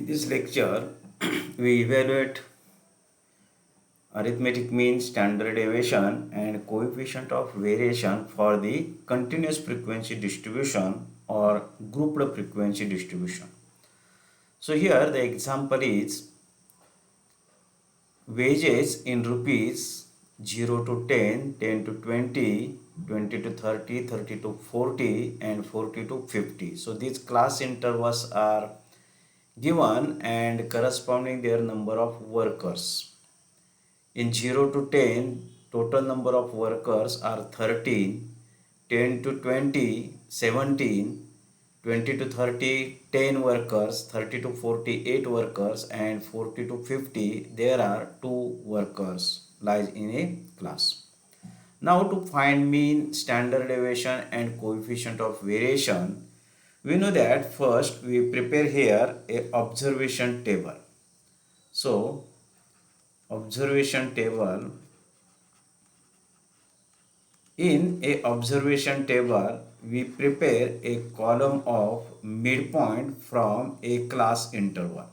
this lecture, we evaluate arithmetic mean, standard deviation, and coefficient of variation for the continuous frequency distribution or grouped frequency distribution. So here the example is wages in rupees 0 to 10, 10 to 20, 20 to 30, 30 to 40, and 40 to 50. So these class intervals are given and corresponding their number of workers. In 0 to 10, total number of workers are 13, 10 to 20, 17, 20 to 30, 10 workers, 30 to 40, 8 workers, and 40 to 50, there are 2 workers lies in a class. Now to find mean, standard deviation, and coefficient of variation, we know that first we prepare here a observation table. So observation table, in a observation table we prepare a column of midpoint from a class interval.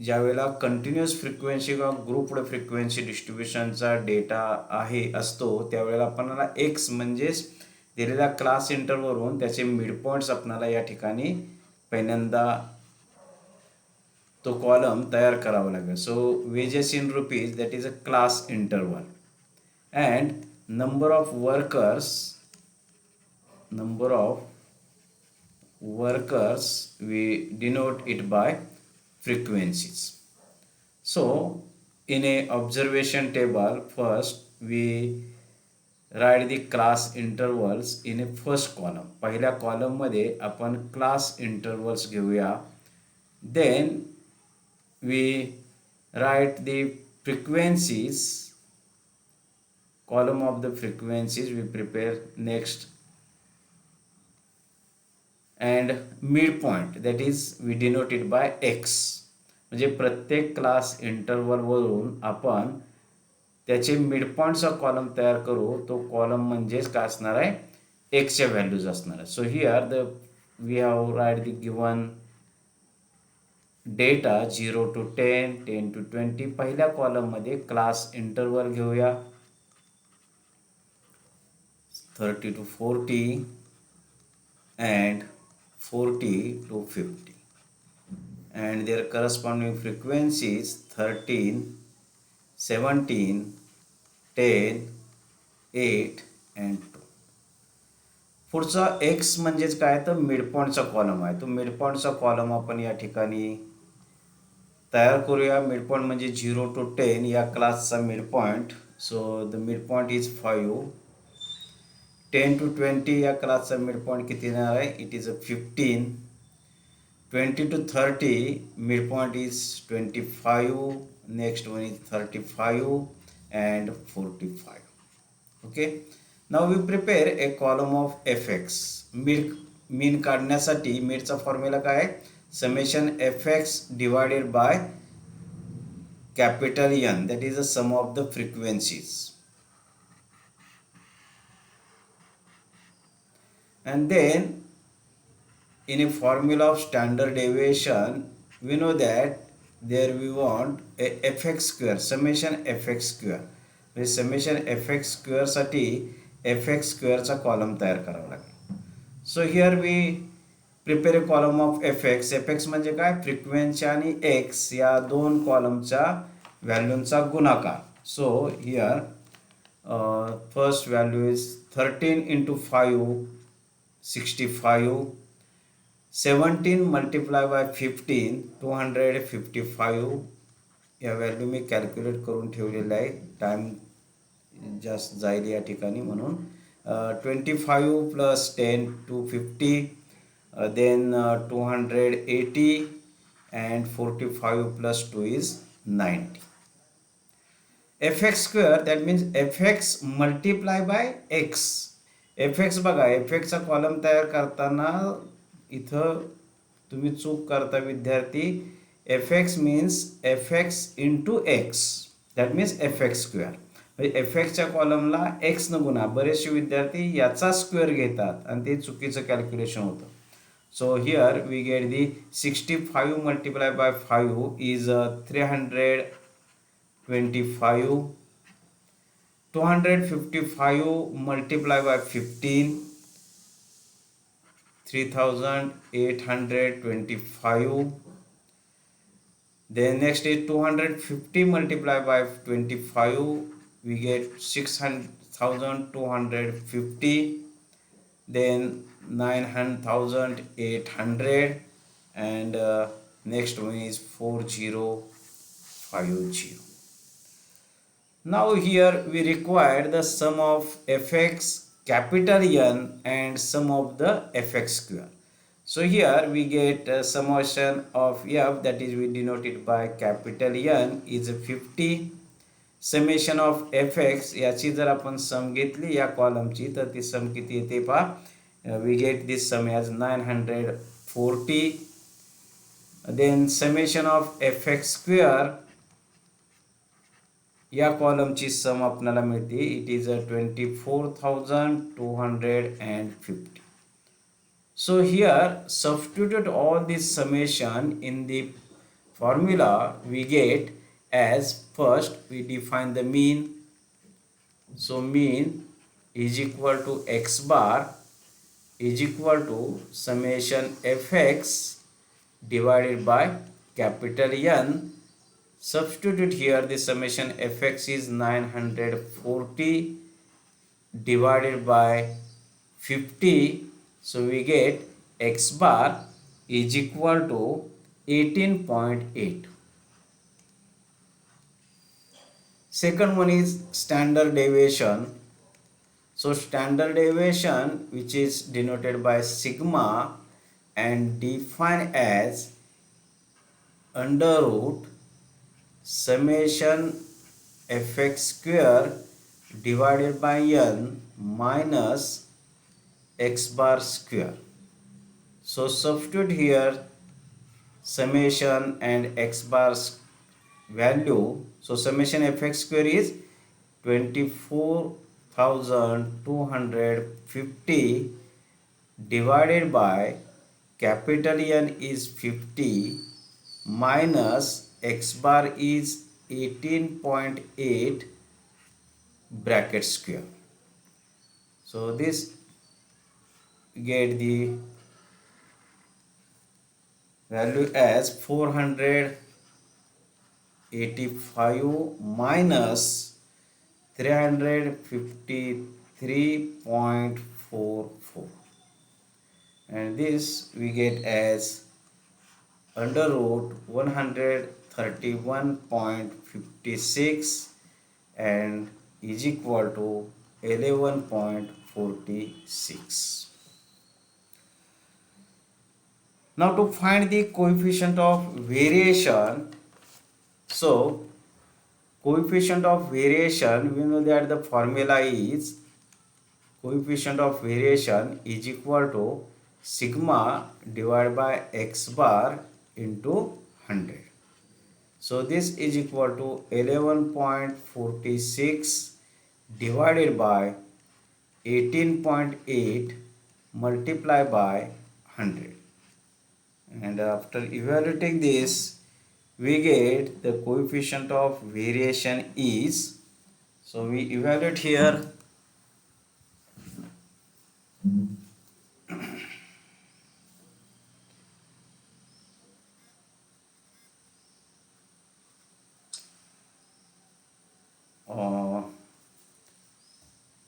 ज्यावेळेला continuous frequency किंवा grouped frequency डिस्ट्रीब्युशनचा data असतो त्यावेळेला आपल्याला x म्हणजेच दिलेल्या class इंटरवरून त्याचे mid points आपल्याला या ठिकाणी पहिल्यांदा तो कॉलम तयार करावा लागेल. So wages in rupees, that is a class interval, and number of workers we denote it by frequencies. So in a observation table, first we write the class intervals in a first column. पहिल्या column मध्ये आपण class intervals घेऊया. Then we write the frequencies, column of the frequencies we prepare next, and midpoint, that is we denote it by x. म्हणजे प्रत्येक class interval वरून आपण त्याचे मिडपॉइंटचा column तयार करू. तो कॉलम म्हणजेच काय असणार आहे, एक्सच्या व्हॅल्यूज असणार आहे. So here we have write the given data 0 to 10, 10 to 20. पहिल्या कॉलम मध्ये क्लास इंटरवल घेऊया 30 to 40 and 40 to 50, and their corresponding frequencies 13, 17, 10, 8 and 2. पुढचा एक्स म्हणजेच काय तर मिडपॉइंटचा कॉलम आहे. तो मिडपॉइंटचा कॉलम आपण या ठिकाणी तयार करूया. मिडपॉइंट म्हणजे 0 to 10 या क्लासचा midpoint. So the midpoint is 5. 10 to 20 या क्लासचा मिडपॉइंट किती येणार आहे, it is a 15. 20 to 30 midpoint is 25. Next one is 35 and 45. Okay, now we prepare a column of fx. Mean काढण्यासाठी मीडचा फॉर्म्युला काय आहे, summation fx divided by capital N, that is the sum of the frequencies. And then in a formula of standard deviation, we know that there we want a fx square, summation fx square. म्हणजे summation fx square साठी fx square चा column तयार करावा लागेल. So here we prepare a column of fx. fx म्हणजे काय, frequency आणि x या दोन कॉलमच्या व्हॅल्यूंचा गुणाकार. So here first value is 13 into 5, 65. 17 multiplied by 15, 255. या व्हॅल्यू मी कॅल्क्युलेट करून ठेवलेला आहे, टाइम जास्त जाईल या ठिकाणी म्हणून. 25 plus 10, 250. Then 280 and 45 plus 2 is 90. fx square, that means fx multiply by x. fx बघा, fx चा कॉलम तयार करताना इथं तुम्ही चूक करता विद्यार्थी. fx means fx into x, that means fx square. म्हणजे fx च्या कॉलमला x न गुणा. बरेचसे विद्यार्थी याचा स्क्वेअर घेतात आणि ते चुकीचं कॅल्क्युलेशन होतं. So here we get the 65 multiplied by 5 is 325. 255 multiplied by 15, 3825. Then next is 250 multiplied by 25, we get 6,250. Then 9,800, and next one is 4050. Now here we require the sum of fx capital N and sum of the fx square. So here we get summation of f, that is we denote it by capital N, is 50. Summation of f x याची जर आपण सम घेतली या कॉलमची तर ती सम किती येते पहा, we get this sum as 940. Then summation of f x square या कॉलमची सम आपल्याला मिळते, it is 24,250. So here substitute all this summation in the formula. We get as first we define the mean. So mean is equal to x bar is equal to summation fx divided by capital N. Substitute here the summation fx is 940 divided by 50. So we get x bar is equal to 18.8. Second one is standard deviation. So standard deviation, which is denoted by sigma and defined as under root summation fx square divided by n minus x bar square. So substitute here summation and x bar value. So summation fx square is 24,250 divided by capital N is 50 minus x bar is 18.8 bracket square. So this get the value as 485 minus 353.44, and this we get as under root 131.56 and is equal to 11.46. Now to find the coefficient of variation, so coefficient of variation, we know that the formula is coefficient of variation is equal to sigma divided by x bar into 100. So this is equal to 11.46 divided by 18.8 multiplied by 100. And after evaluating this, we get the coefficient of variation is, so we evaluate here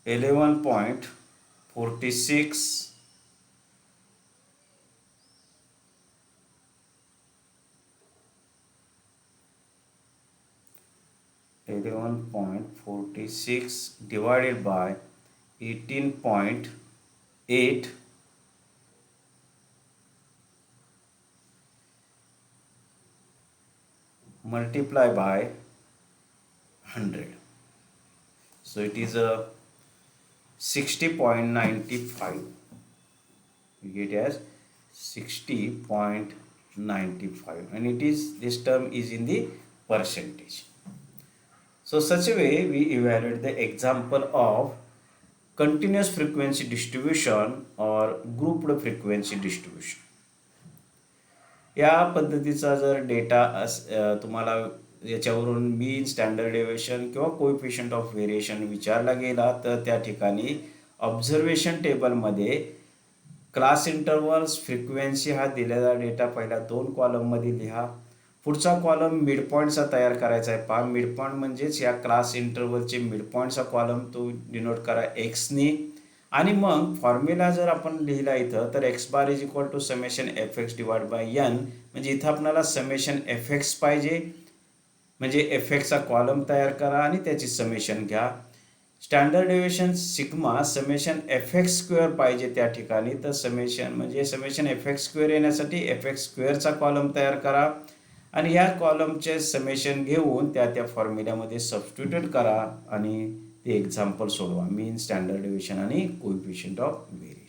11.46 11.46 divided by 18.8 multiply by 100. So it is a 60.95. We get as 60.95, and it is, this term is in the percentage. So such a way we evaluate the example of continuous frequency distribution or grouped frequency distribution. या पद्धतीचा जर data तुम्हाला याच्यावरून mean, standard deviation किंवा coefficient of variation विचारला गेला तर त्या ठिकाणी ऑब्झर्वेशन टेबलमध्ये क्लास इंटरवल्स, फ्रिक्वेन्सी हा दिलेला डेटा पहिल्या 2 कॉलममध्ये लिहा. पुढचा कॉलम मिडपॉईंटचा तयार करायचा आहे. पहा, मिडपॉईंट म्हणजेच या क्लास इंटरवलचे मिडपॉईंटचा कॉलम तो डिनोट करा एक्सनी. आणि मग फॉर्म्युला जर आपण लिहिला इथं तर x bar is equal to summation f x divide by n, म्हणजे इथं आपल्याला समेशन एफ एक्स पाहिजे, म्हणजे एफ एक्सचा कॉलम तयार करा आणि त्याची समेशन घ्या. Standard deviation sigma summation f x square पाहिजे त्या ठिकाणी, तर समेशन म्हणजे समेशन एफ एक्स स्क्वेअर येण्यासाठी एफ एक्स स्क्वेअरचा कॉलम तयार करा आणि या कॉलमचे समेशन घेऊन त्या फॉर्म्युल्यामध्ये सबस्टिट्यूट करा आणि ते एक्झाम्पल सोडवा. मीन, स्टँडर्ड डेव्हिएशन आणि कोएफिशियंट ऑफ व्हेरिएशन.